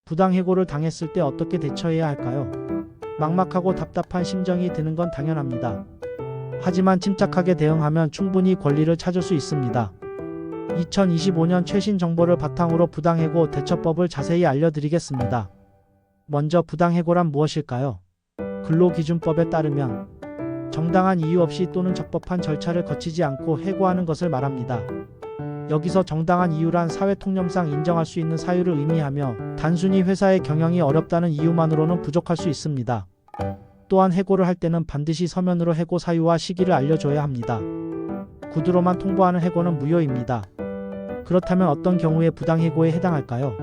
부당해고를 당했을 때 어떻게 대처해야 할까요? 막막하고 답답한 심정이 드는 건 당연합니다. 하지만 침착하게 대응하면 충분히 권리를 찾을 수 있습니다. 2025년 최신 정보를 바탕으로 부당해고 대처법을 자세히 알려드리겠습니다. 먼저 부당해고란 무엇일까요? 근로기준법에 따르면 정당한 이유 없이 또는 적법한 절차를 거치지 않고 해고하는 것을 말합니다. 여기서 정당한 이유란 사회통념상 인정할 수 있는 사유를 의미하며 단순히 회사의 경영이 어렵다는 이유만으로는 부족할 수 있습니다. 또한 해고를 할 때는 반드시 서면으로 해고 사유와 시기를 알려줘야 합니다. 구두로만 통보하는 해고는 무효입니다. 그렇다면 어떤 경우에 부당해고에 해당할까요?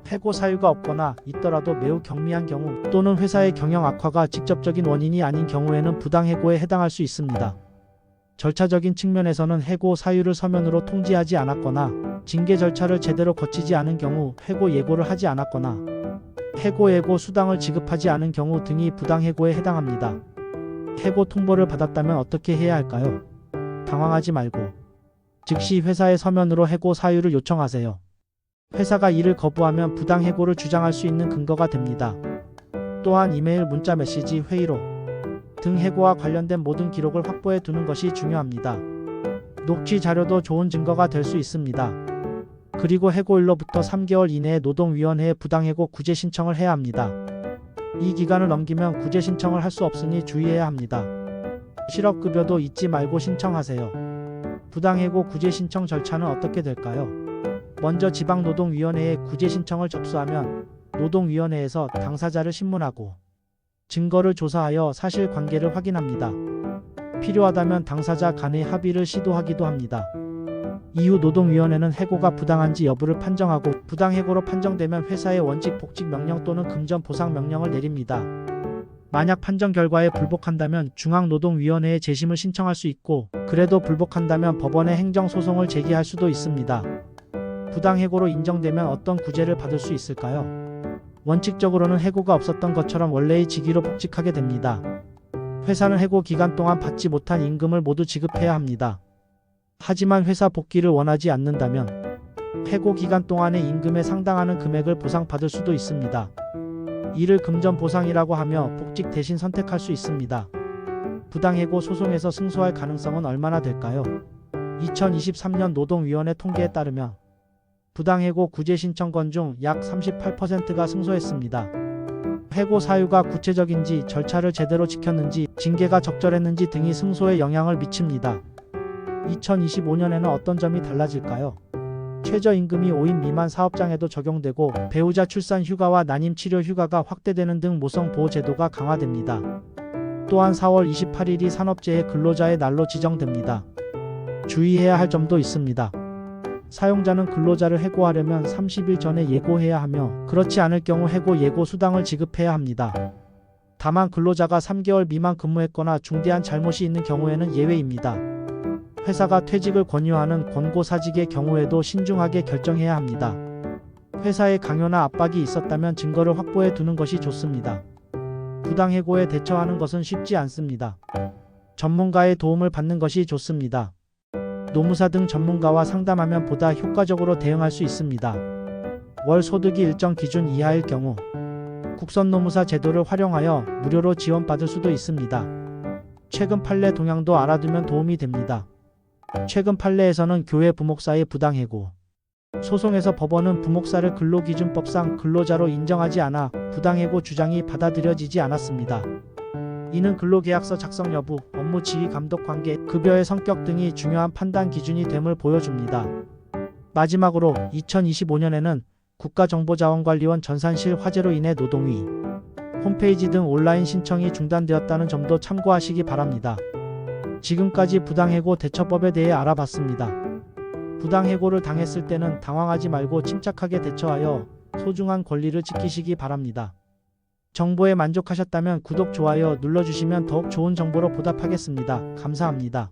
해고 사유가 없거나 있더라도 매우 경미한 경우 또는 회사의 경영 악화가 직접적인 원인이 아닌 경우에는 부당해고에 해당할 수 있습니다. 절차적인 측면에서는 해고 사유를 서면으로 통지하지 않았거나 징계 절차를 제대로 거치지 않은 경우, 해고 예고를 하지 않았거나 해고 예고 수당을 지급하지 않은 경우 등이 부당해고에 해당합니다. 해고 통보를 받았다면 어떻게 해야 할까요? 당황하지 말고 즉시 회사에 서면으로 해고 사유를 요청하세요. 회사가 이를 거부하면 부당해고를 주장할 수 있는 근거가 됩니다. 또한 이메일, 문자, 메시지, 회의록 등 해고와 관련된 모든 기록을 확보해 두는 것이 중요합니다. 녹취 자료도 좋은 증거가 될 수 있습니다. 그리고 해고일로부터 3개월 이내에 노동위원회에 부당해고 구제 신청을 해야 합니다. 이 기간을 넘기면 구제 신청을 할 수 없으니 주의해야 합니다. 실업급여도 잊지 말고 신청하세요. 부당해고 구제 신청 절차는 어떻게 될까요? 먼저 지방노동위원회에 구제 신청을 접수하면 노동위원회에서 당사자를 신문하고 증거를 조사하여 사실관계를 확인합니다. 필요하다면 당사자 간의 합의를 시도하기도 합니다. 이후 노동위원회는 해고가 부당한지 여부를 판정하고 부당해고로 판정되면 회사에 원직 복직 명령 또는 금전 보상 명령을 내립니다. 만약 판정 결과에 불복한다면 중앙노동위원회에 재심을 신청할 수 있고 그래도 불복한다면 법원에 행정소송을 제기할 수도 있습니다. 부당해고로 인정되면 어떤 구제를 받을 수 있을까요? 원칙적으로는 해고가 없었던 것처럼 원래의 직위로 복직하게 됩니다. 회사는 해고 기간 동안 받지 못한 임금을 모두 지급해야 합니다. 하지만 회사 복귀를 원하지 않는다면 해고 기간 동안의 임금에 상당하는 금액을 보상받을 수도 있습니다. 이를 금전 보상이라고 하며 복직 대신 선택할 수 있습니다. 부당해고 소송에서 승소할 가능성은 얼마나 될까요? 2023년 노동위원회 통계에 따르면 부당해고 구제 신청건 중 약 38%가 승소했습니다. 해고 사유가 구체적인지, 절차를 제대로 지켰는지, 징계가 적절했는지 등이 승소에 영향을 미칩니다. 2025년에는 어떤 점이 달라질까요? 최저임금이 5인 미만 사업장에도 적용되고 배우자 출산 휴가와 난임 치료 휴가가 확대되는 등 모성보호 제도가 강화됩니다. 또한 4월 28일이 산업재해 근로자의 날로 지정됩니다. 주의해야 할 점도 있습니다. 사용자는 근로자를 해고하려면 30일 전에 예고해야 하며 그렇지 않을 경우 해고 예고 수당을 지급해야 합니다. 다만 근로자가 3개월 미만 근무했거나 중대한 잘못이 있는 경우에는 예외입니다. 회사가 퇴직을 권유하는 권고사직의 경우에도 신중하게 결정해야 합니다. 회사에 강요나 압박이 있었다면 증거를 확보해 두는 것이 좋습니다. 부당해고에 대처하는 것은 쉽지 않습니다. 전문가의 도움을 받는 것이 좋습니다. 노무사 등 전문가와 상담하면 보다 효과적으로 대응할 수 있습니다. 월 소득이 일정 기준 이하일 경우 국선노무사 제도를 활용하여 무료로 지원받을 수도 있습니다. 최근 판례 동향도 알아두면 도움이 됩니다. 최근 판례에서는 교회 부목사의 부당해고 소송에서 법원은 부목사를 근로기준법상 근로자로 인정하지 않아 부당해고 주장이 받아들여지지 않았습니다. 이는 근로계약서 작성 여부, 업무 지휘 감독 관계, 급여의 성격 등이 중요한 판단 기준이 됨을 보여줍니다. 마지막으로 2025년에는 국가정보자원관리원 전산실 화재로 인해 노동위 홈페이지 등 온라인 신청이 중단되었다는 점도 참고하시기 바랍니다. 지금까지 부당해고 대처법에 대해 알아봤습니다. 부당해고를 당했을 때는 당황하지 말고 침착하게 대처하여 소중한 권리를 지키시기 바랍니다. 정보에 만족하셨다면 구독, 좋아요 눌러주시면 더욱 좋은 정보로 보답하겠습니다. 감사합니다.